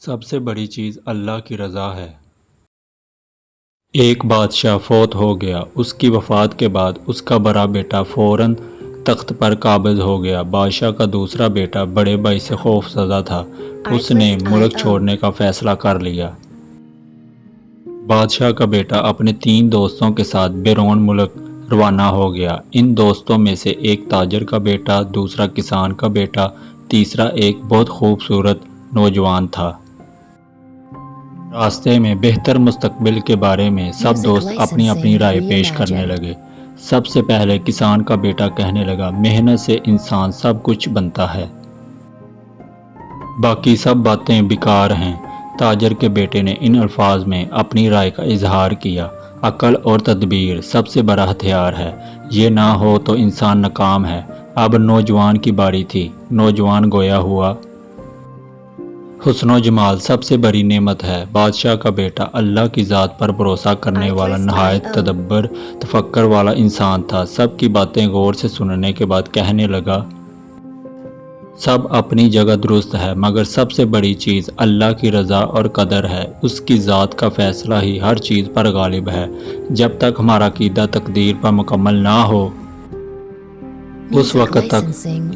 سب سے بڑی چیز اللہ کی رضا ہے۔ ایک بادشاہ فوت ہو گیا۔ اس کی وفات کے بعد اس کا بڑا بیٹا فوراً تخت پر قابض ہو گیا۔ بادشاہ کا دوسرا بیٹا بڑے بھائی سے خوف زدہ تھا۔ اس نے ملک چھوڑنے کا فیصلہ کر لیا۔ بادشاہ کا بیٹا اپنے 3 دوستوں کے ساتھ بیرون ملک روانہ ہو گیا۔ ان دوستوں میں سے ایک تاجر کا بیٹا، دوسرا کسان کا بیٹا، تیسرا ایک بہت خوبصورت نوجوان تھا۔ راستے میں بہتر مستقبل کے بارے میں سب دوست اپنی اپنی رائے پیش کرنے لگے۔ سب سے پہلے کسان کا بیٹا کہنے لگا، محنت سے انسان سب کچھ بنتا ہے، باقی سب باتیں بیکار ہیں۔ تاجر کے بیٹے نے ان الفاظ میں اپنی رائے کا اظہار کیا، عقل اور تدبیر سب سے بڑا ہتھیار ہے، یہ نہ ہو تو انسان ناکام ہے۔ اب نوجوان کی باری تھی۔ نوجوان گویا ہوا، حسن و جمال سب سے بڑی نعمت ہے۔ بادشاہ کا بیٹا اللہ کی ذات پر بھروسہ کرنے والا نہایت تدبر تفکر والا انسان تھا۔ سب کی باتیں غور سے سننے کے بعد کہنے لگا، سب اپنی جگہ درست ہے، مگر سب سے بڑی چیز اللہ کی رضا اور قدر ہے۔ اس کی ذات کا فیصلہ ہی ہر چیز پر غالب ہے۔ جب تک ہمارا عقیدہ تقدیر پر مکمل نہ ہو، اس وقت تک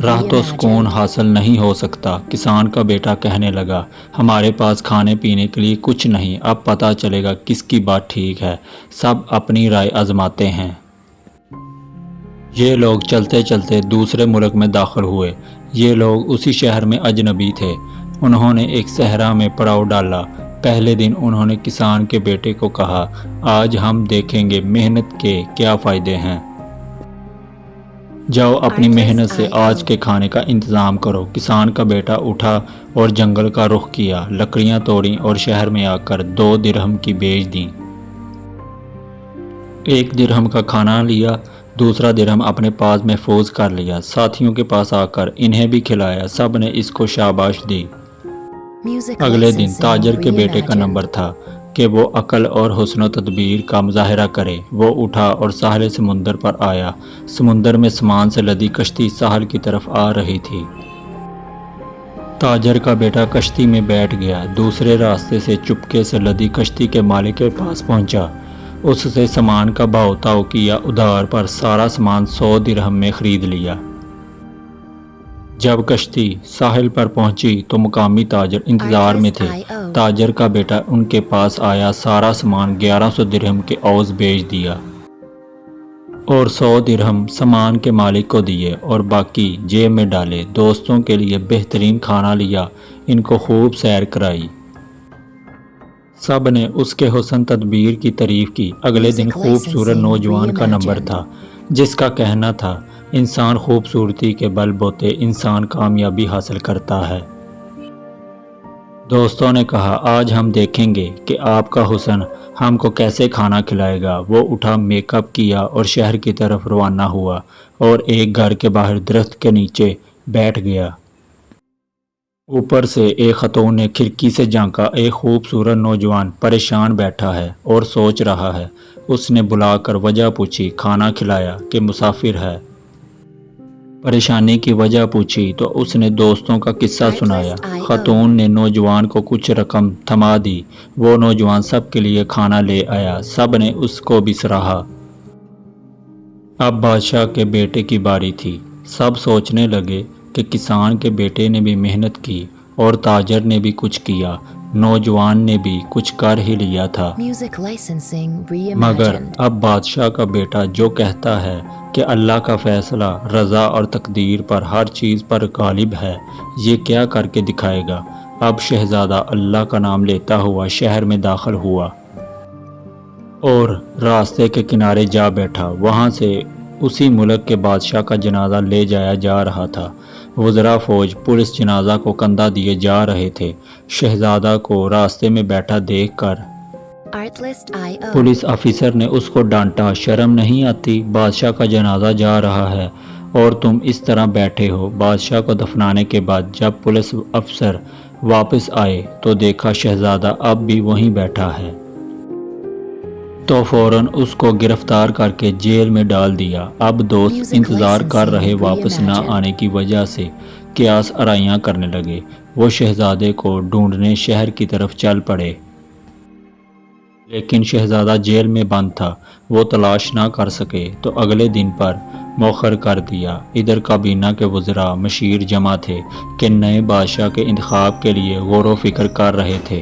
راحت و سکون حاصل نہیں ہو سکتا۔ کسان کا بیٹا کہنے لگا، ہمارے پاس کھانے پینے کے لیے کچھ نہیں، اب پتہ چلے گا کس کی بات ٹھیک ہے۔ سب اپنی رائے آزماتے ہیں۔ یہ لوگ چلتے چلتے دوسرے ملک میں داخل ہوئے۔ یہ لوگ اسی شہر میں اجنبی تھے۔ انہوں نے ایک صحرا میں پڑاؤ ڈالا۔ پہلے دن انہوں نے کسان کے بیٹے کو کہا، آج ہم دیکھیں گے محنت کے کیا فائدے ہیں۔ جاؤ اپنی محنت سے آج کے کھانے کا انتظام کرو۔ کسان کا بیٹا اٹھا اور جنگل کا رخ کیا، لکڑیاں توڑیں اور شہر میں آ کر 2 درہم کی بیچ دیں۔ 1 درہم کا کھانا لیا، دوسرا درہم اپنے پاس محفوظ کر لیا۔ ساتھیوں کے پاس آ کر انہیں بھی کھلایا۔ سب نے اس کو شاباش دی۔ اگلے دن تاجر کے بیٹے کا نمبر تھا کہ وہ عقل اور حسن و تدبیر کا مظاہرہ کرے۔ وہ اٹھا اور ساحل سمندر پر آیا۔ سمندر میں سامان سے لدی کشتی ساحل کی طرف آ رہی تھی۔ تاجر کا بیٹا کشتی میں بیٹھ گیا، دوسرے راستے سے چپکے سے لدی کشتی کے مالک کے پاس پہنچا۔ اس سے سامان کا بھاؤ تاؤ کیا، ادھار پر سارا سامان 100 درہم میں خرید لیا۔ جب کشتی ساحل پر پہنچی تو مقامی تاجر انتظار میں تھے۔ تاجر کا بیٹا ان کے پاس آیا، سارا سامان 1100 درہم کے عوض بیچ دیا اور 100 درہم سامان کے مالک کو دیے اور باقی جیب میں ڈالے۔ دوستوں کے لیے بہترین کھانا لیا، ان کو خوب سیر کرائی۔ سب نے اس کے حسن تدبیر کی تعریف کی۔ اگلے دن خوبصورت نوجوان کا نمبر تھا، جس کا کہنا تھا، انسان خوبصورتی کے بل بوتے انسان کامیابی حاصل کرتا ہے۔ دوستوں نے کہا، آج ہم دیکھیں گے کہ آپ کا حسن ہم کو کیسے کھانا کھلائے گا۔ وہ اٹھا، میک اپ کیا اور شہر کی طرف روانہ ہوا اور ایک گھر کے باہر درخت کے نیچے بیٹھ گیا۔ اوپر سے ایک خاتون نے کھڑکی سے جھانکا، ایک خوبصورت نوجوان پریشان بیٹھا ہے اور سوچ رہا ہے۔ اس نے بلا کر وجہ پوچھی، کھانا کھلایا کہ مسافر ہے؟ پریشانی کی وجہ پوچھی تو اس نے دوستوں کا قصہ سنایا۔ خاتون نے نوجوان کو کچھ رقم تھما دی۔ وہ نوجوان سب کے لیے کھانا لے آیا۔ سب نے اس کو بھی سراہا۔ اب بادشاہ کے بیٹے کی باری تھی۔ سب سوچنے لگے کہ کسان کے بیٹے نے بھی محنت کی اور تاجر نے بھی کچھ کیا، نوجوان نے بھی کچھ کر ہی لیا تھا، مگر اب بادشاہ کا بیٹا جو کہتا ہے کہ اللہ کا فیصلہ رضا اور تقدیر پر ہر چیز پر غالب ہے، یہ کیا کر کے دکھائے گا؟ اب شہزادہ اللہ کا نام لیتا ہوا شہر میں داخل ہوا اور راستے کے کنارے جا بیٹھا۔ وہاں سے اسی ملک کے بادشاہ کا جنازہ لے جایا جا رہا تھا۔ وزراء فوج پولیس جنازہ کو کندھا دیے جا رہے تھے۔ شہزادہ کو راستے میں بیٹھا دیکھ کر پولیس آفیسر نے اس کو ڈانٹا، شرم نہیں آتی؟ بادشاہ کا جنازہ جا رہا ہے اور تم اس طرح بیٹھے ہو۔ بادشاہ کو دفنانے کے بعد جب پولیس افسر واپس آئے تو دیکھا شہزادہ اب بھی وہیں بیٹھا ہے، تو فوراً اس کو گرفتار کر کے جیل میں ڈال دیا۔ اب دوست انتظار کر رہے واپس نہ آنے کی وجہ سے قیاس آرائیاں کرنے لگے۔ وہ شہزادے کو ڈھونڈنے شہر کی طرف چل پڑے، لیکن شہزادہ جیل میں بند تھا، وہ تلاش نہ کر سکے تو اگلے دن پر مؤخر کر دیا۔ ادھر کابینہ کے وزراء مشیر جمع تھے کہ نئے بادشاہ کے انتخاب کے لیے غور و فکر کر رہے تھے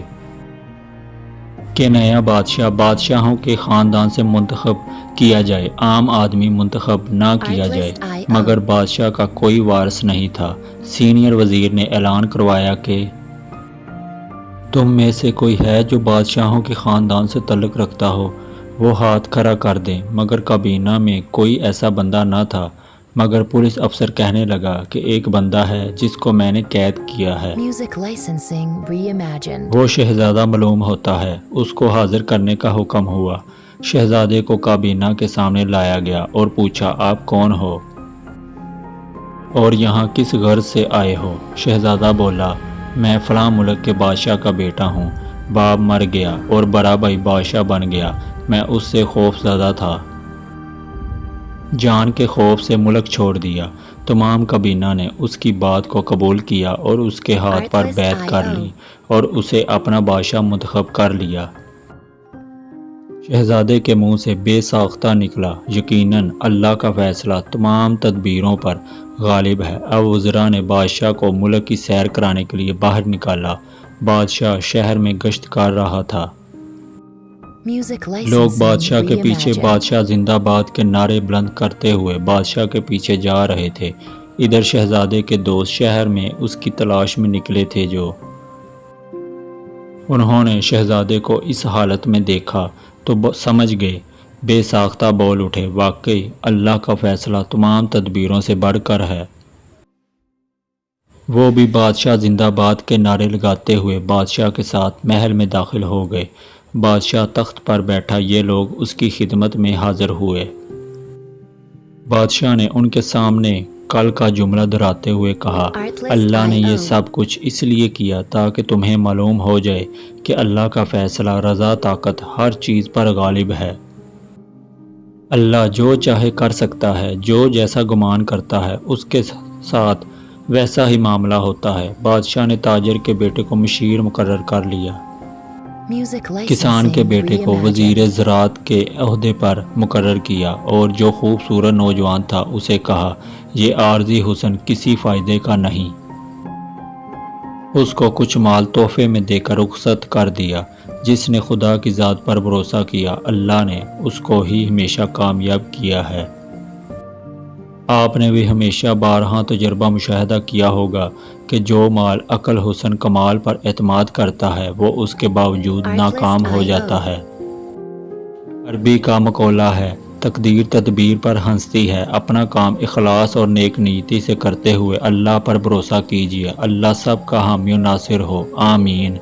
کہ نیا بادشاہ بادشاہوں کے خاندان سے منتخب کیا جائے، عام آدمی منتخب نہ کیا جائے، مگر بادشاہ کا کوئی وارث نہیں تھا۔ سینئر وزیر نے اعلان کروایا کہ تم میں سے کوئی ہے جو بادشاہوں کے خاندان سے تعلق رکھتا ہو، وہ ہاتھ کھڑا کر دیں، مگر کابینہ میں کوئی ایسا بندہ نہ تھا، مگر پولیس افسر کہنے لگا کہ ایک بندہ ہے جس کو میں نے قید کیا ہے، Music licensing reimagined. وہ شہزادہ معلوم ہوتا ہے۔ اس کو حاضر کرنے کا حکم ہوا۔ شہزادے کو کابینہ کے سامنے لایا گیا اور پوچھا، آپ کون ہو اور یہاں کس غرض سے آئے ہو؟ شہزادہ بولا، میں فلاں ملک کے بادشاہ کا بیٹا ہوں، باپ مر گیا اور بڑا بھائی بادشاہ بن گیا، میں اس سے خوف زدہ تھا، جان کے خوف سے ملک چھوڑ دیا۔ تمام کابینہ نے اس کی بات کو قبول کیا اور اس کے ہاتھ پر بیعت کر لی اور اسے اپنا بادشاہ منتخب کر لیا۔ شہزادے کے منہ سے بے ساختہ نکلا، یقیناً اللہ کا فیصلہ تمام تدبیروں پر غالب ہے۔ اب وزراء نے بادشاہ کو ملک کی سیر کرانے کے لیے باہر نکالا۔ بادشاہ شہر میں گشت کر رہا تھا۔ Music لوگ licensing بادشاہ کے پیچھے reimagined. بادشاہ زندہ باد کے نعرے بلند کرتے ہوئے بادشاہ کے پیچھے جا رہے تھے۔ ادھر شہزادے کے دوست شہر میں اس کی تلاش میں نکلے تھے۔ انہوں نے شہزادے کو اس حالت میں دیکھا تو سمجھ گئے، بے ساختہ بول اٹھے، واقعی اللہ کا فیصلہ تمام تدبیروں سے بڑھ کر ہے۔ وہ بھی بادشاہ زندہ باد کے نعرے لگاتے ہوئے بادشاہ کے ساتھ محل میں داخل ہو گئے۔ بادشاہ تخت پر بیٹھا، یہ لوگ اس کی خدمت میں حاضر ہوئے۔ بادشاہ نے ان کے سامنے کل کا جملہ دہراتے ہوئے کہا، اللہ نے یہ سب کچھ اس لیے کیا تاکہ تمہیں معلوم ہو جائے کہ اللہ کا فیصلہ رضا طاقت ہر چیز پر غالب ہے۔ اللہ جو چاہے کر سکتا ہے، جو جیسا گمان کرتا ہے اس کے ساتھ ویسا ہی معاملہ ہوتا ہے۔ بادشاہ نے تاجر کے بیٹے کو مشیر مقرر کر لیا، Music کسان کے licensing بیٹے کو reimagined. وزیر زراعت کے عہدے پر مقرر کیا، اور جو خوبصورت نوجوان تھا اسے کہا، یہ عارضی حسن کسی فائدے کا نہیں، اس کو کچھ مال تحفے میں دے کر رخصت کر دیا۔ جس نے خدا کی ذات پر بھروسہ کیا، اللہ نے اس کو ہی ہمیشہ کامیاب کیا ہے۔ آپ نے بھی ہمیشہ بارہا تجربہ مشاہدہ کیا ہوگا کہ جو مال عقل حسن کمال پر اعتماد کرتا ہے وہ اس کے باوجود ناکام ہو جاتا ہے۔ عربی کا مقولہ ہے، تقدیر تدبیر پر ہنستی ہے، اپنا کام اخلاص اور نیک نیتی سے کرتے ہوئے اللہ پر بھروسہ کیجیے۔ اللہ سب کا حامی و ناصر ہو، آمین۔